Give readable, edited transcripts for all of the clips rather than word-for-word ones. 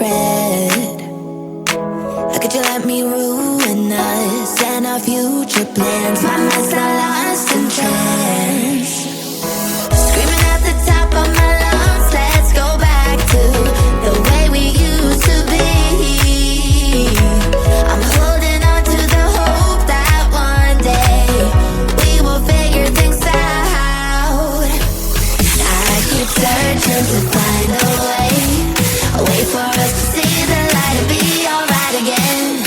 regret. How could you let me ruin us and our future plans? My mess I lost in trance. Screaming at the top of my lungs, let's go back to the way we used to be. I'm holding on to the hope that one day we will figure things out. I keep searching to find a way for us to see the light and be alright again.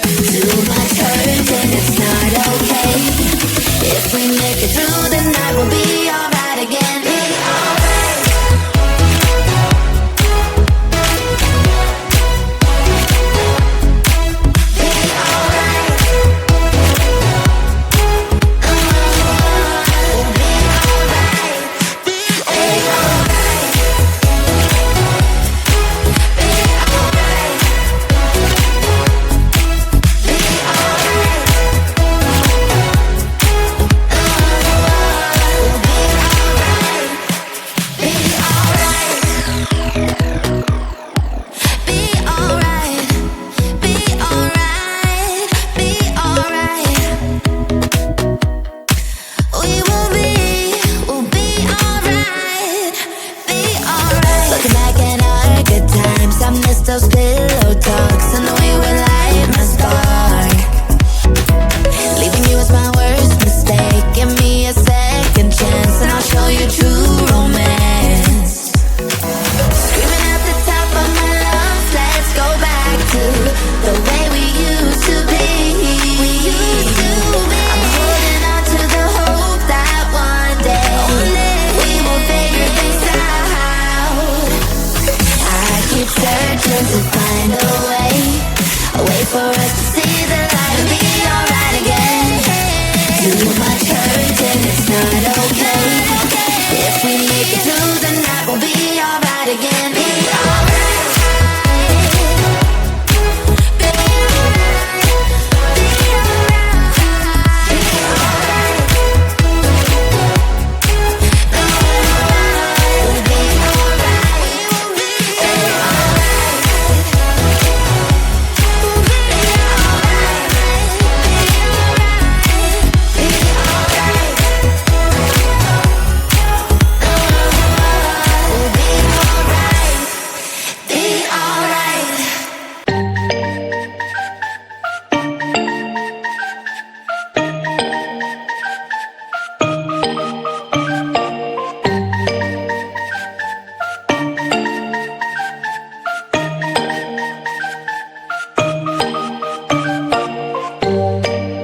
Too much hurt and it's not okay. If we make it through the night, we'll be alright again. Be alright. Be alright. We'll be alright. Be alright. Those pillow talks and the way we light my spark. Leaving you was my worst mistake. Give me a second chance and I'll show you true romance. Screaming at the top of my lungs, let's go back to the way we used to be. We used to be. I'm holding on to the hope that one day we will figure things out. I keep searching to find a way for us to see the light and be alright again. Too much hurt and it's not okay. If we make it through the night, we'll be alright again. Be alright.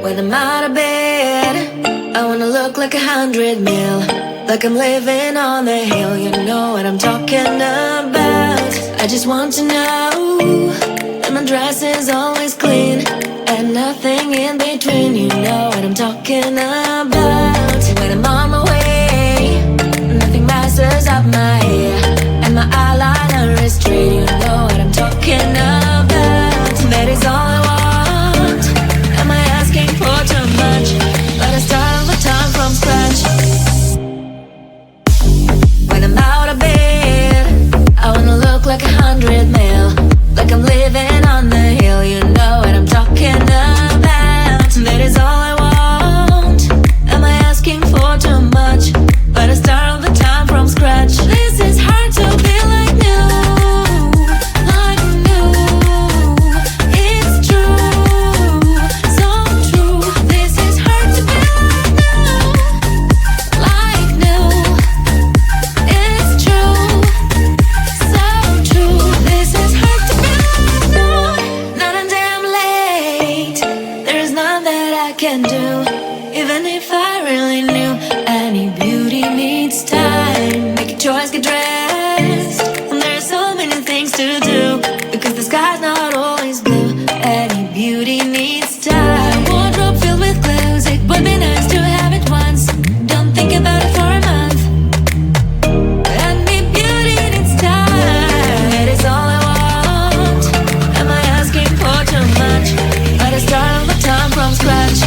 When I'm out of bed, I wanna look like 100 mil, like I'm living on the hill. You know what I'm talking about. I just want to know that my dress is always clean and nothing in between. You know what I'm talking about. When I'm on my way, nothing messes up my hair and my eyeliner is straight. You know what I'm talking about. That is all I want. Am I asking for too much? But I start all the time from scratch. When I'm out of bed, I wanna look like 100 mil, like I'm living on the hill. You know what I'm talking about. That is all I want. Am I asking for too much? But I start all the time from scratch. This is hard to be like new, like new. It's true, so true. This is hard to be like new, it's true, so true. This is hard to be like new. Not until I'm late, there is none that I can do. Even if I really knew, any beauty needs time. Make a choice, get dressed, and there's so many things to do, because the sky's not always blue. Any beauty needs time. Wardrobe filled with clothes, it would be nice to have it once. Don't think about it for a month. Any beauty needs time. That is all I want. Am I asking for too much? But I start all the time from scratch.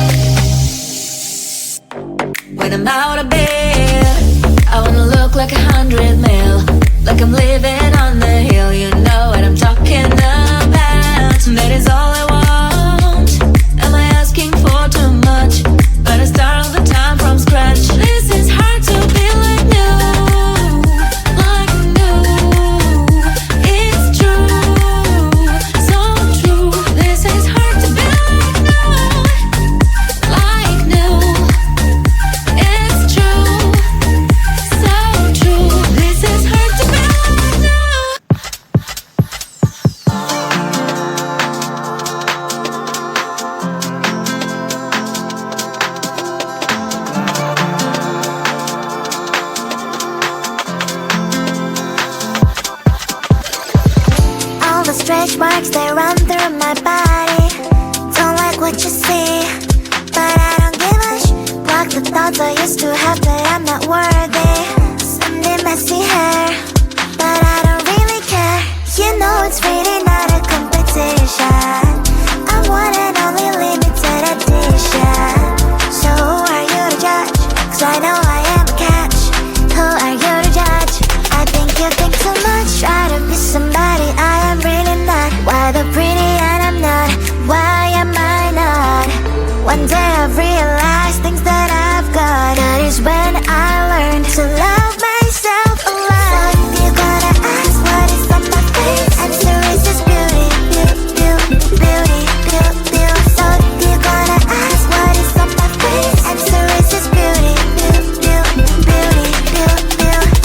run through my body. Don't like what you see, but I don't give a block the thoughts I used to have that I'm not worthy. Someday messy hair, but I don't really care. You know it's really not a competition. I'm one and only limited edition. So who are you to judge? 'Cause I know I am a catch. Who are you to judge? I think you think too much. Try to be somebody I am really not. Why the pretty and I'm not? Why am I not? One day I've realized things that I've got. That is when I learned to love myself a lot. So if you're gonna ask what is on my face, answer is just beauty, beauty, beauty, beauty, beauty. So if you're gonna ask what is on my face, answer is just beauty, beauty, beauty, beauty, beauty.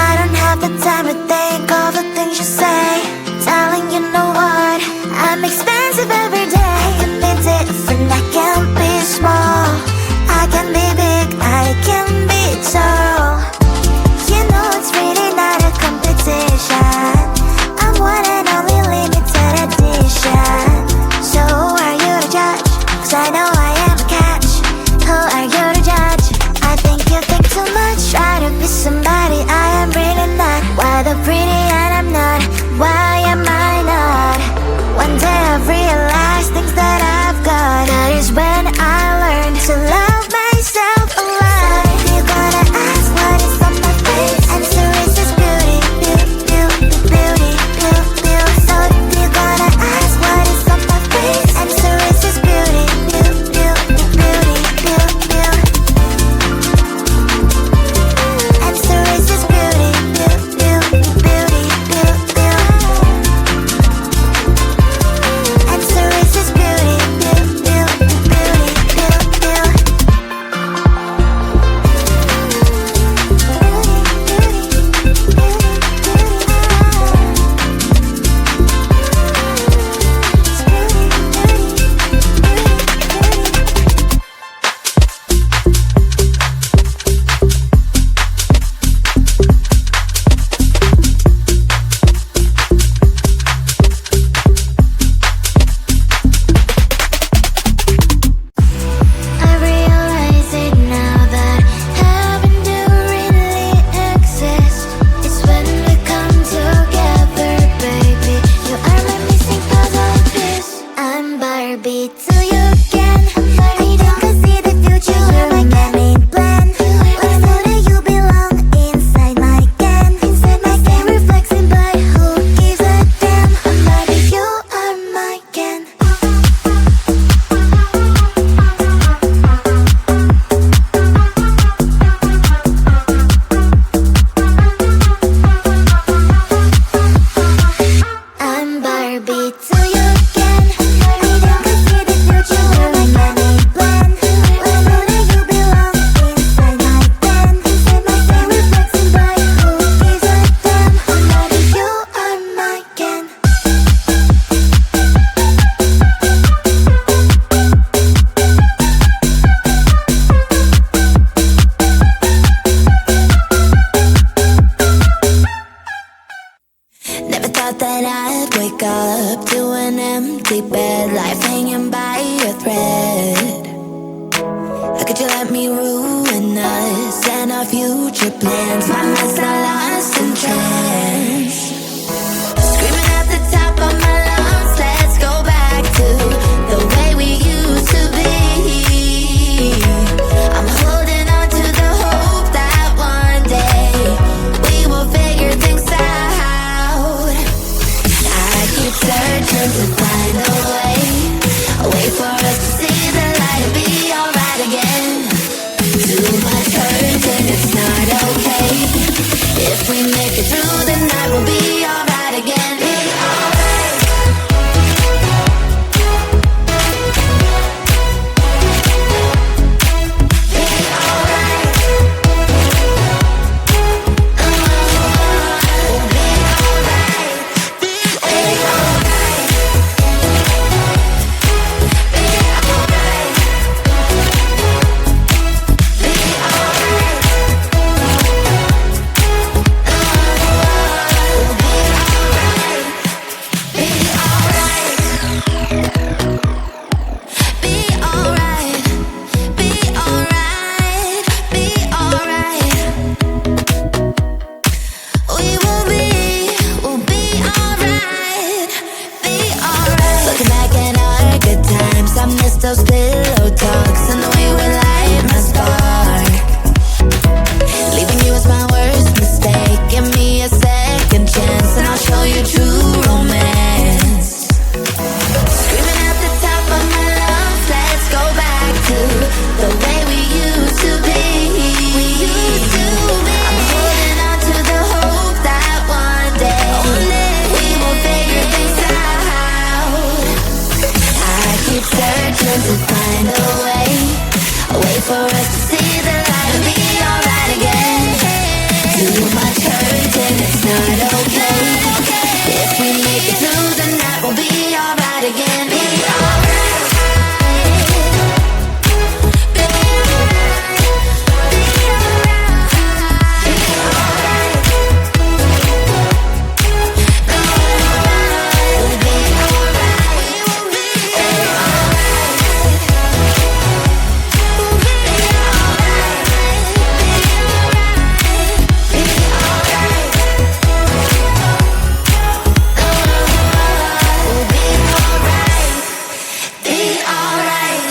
I don't have the time to think all the things you say, telling you know what, I'm expensive every day. I can be different, I can be small, I can be big, I can be tall. You know it's really not a competition. I'm one and only limited edition. So who are you to judge? 'Cause I know I am a catch. Who are you to judge? I think you think too much. Try to be somebody I am really not. Why the pretty and I'm not? Why am I not? One day I've realized things that I've got. That is when I learned to love myself a lot. So if you're gonna ask what is on my face, answer is just beauty, beauty, beauty, beauty, beauty, beauty. So if you're gonna ask what is on my face, answer is just beauty, beauty, beauty, beauty, beauty, beauty. Answer is just beauty, beauty, beauty, beauty, beauty, beauty. Answer is just beauty, beauty, beauty, beauty, beauty, beauty. I realize it now that heaven do really exist. It's when we come together, baby. You are my missing puzzle piece. I'm Barbie till you again. I think I see the future. You're my main plan. When I know that you belong inside my can. Inside my can, reflexing, but who gives a damn? I'm Barbie, you are my can. I'm Barbie till you again. I think I see the future. You're my main plan. When I know that you belong inside my can. Inside my can, reflexing, but who gives a damn? I'm Barbie, you are my can. Never thought that I'd wake up to an empty bed, life hanging by a thread. How could you let me ruin us and our future plans? My mind's not lost in trance. Screaming at the top of my lungs, let's go back to the way we used to be. I'm holding on to the hope that one day we will figure things out. I keep searching to find a way for us to see the light and be alright again. Too much hurt and it's not okay. If we make it through the night, we'll be alright again. Be alright. Be alright. We'll be alright. Be alright. Be alright. Be alright. okay. If we make it through the night, we'll be alright again. Be alright. Be alright. Be alright.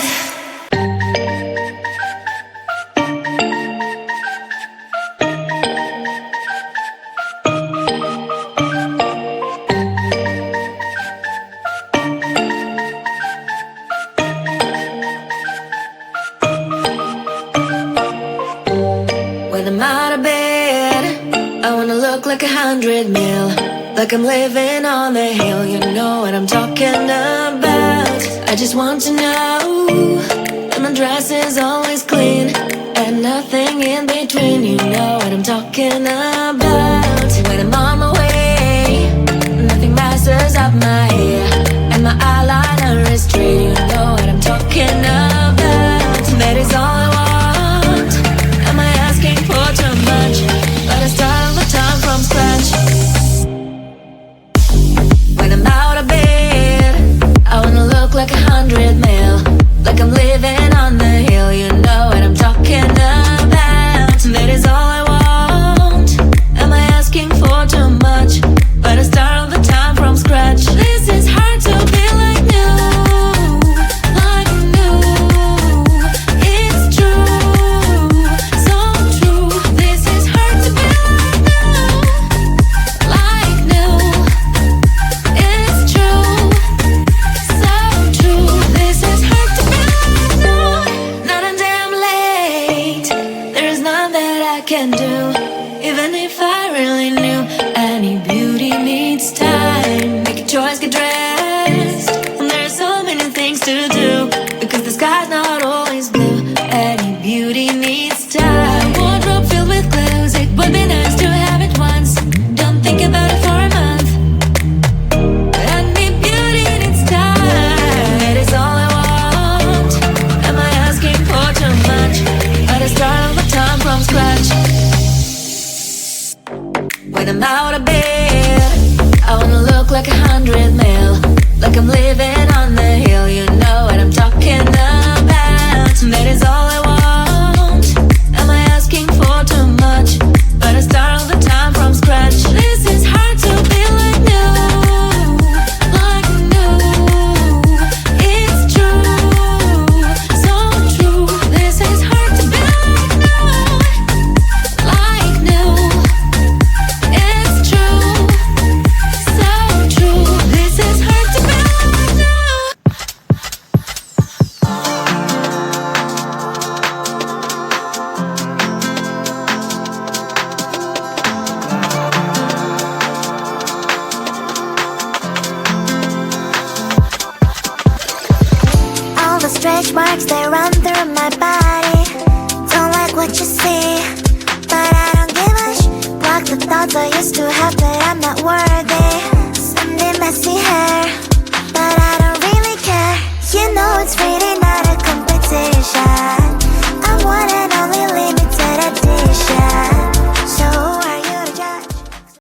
When I'm out of bed, I wanna look like 100 mil, like I'm living on the hill. You know what I'm talking about. I just want to know that my dress is always clean and nothing in between. You know what I'm talking about. When I'm on my way, nothing messes up my hair, and my eyeliner is straight. You know what I'm talking about. That is all I want. Am I asking for too much? But I start all the time from scratch. When I'm out of bed, I wanna look like 100 mil, like I'm living on the hill. You know what I'm talking about. That is all I want. Am I asking for too much? But I start all the time from scratch. This is hard to be like new, like new. It's true, so true. This is hard to be like new, it's true, so true. This is hard to be like new. Not a damn late. There is none that I can do, even if I really knew. Any beauty needs time. Make a choice, get dressed, and there's so many things to do, because the sky's not always blue. Any beauty needs time. Wardrobe filled with clothes, it would be nice to have it once. Don't think about it for a month. Any beauty needs time. That is all I want. Am I asking for too much? But I start all the time from scratch. When I'm out of bed, I wanna look like 100 mil, like I'm living on the hill. You know what I'm talking about. That is all I want. Am I asking for too much? But I start all the time from scratch. This is hard to be like new, like new. It's true, so true. This is hard to be like new. It's true, so true. This is hard to be like new. All the stretch marks, they run through my body. Don't like what you see, but I don't give a block the thoughts I used to have that I'm not worthy. Someday messy hair, but I don't really care. You know it's really not a competition. I'm one and only limit.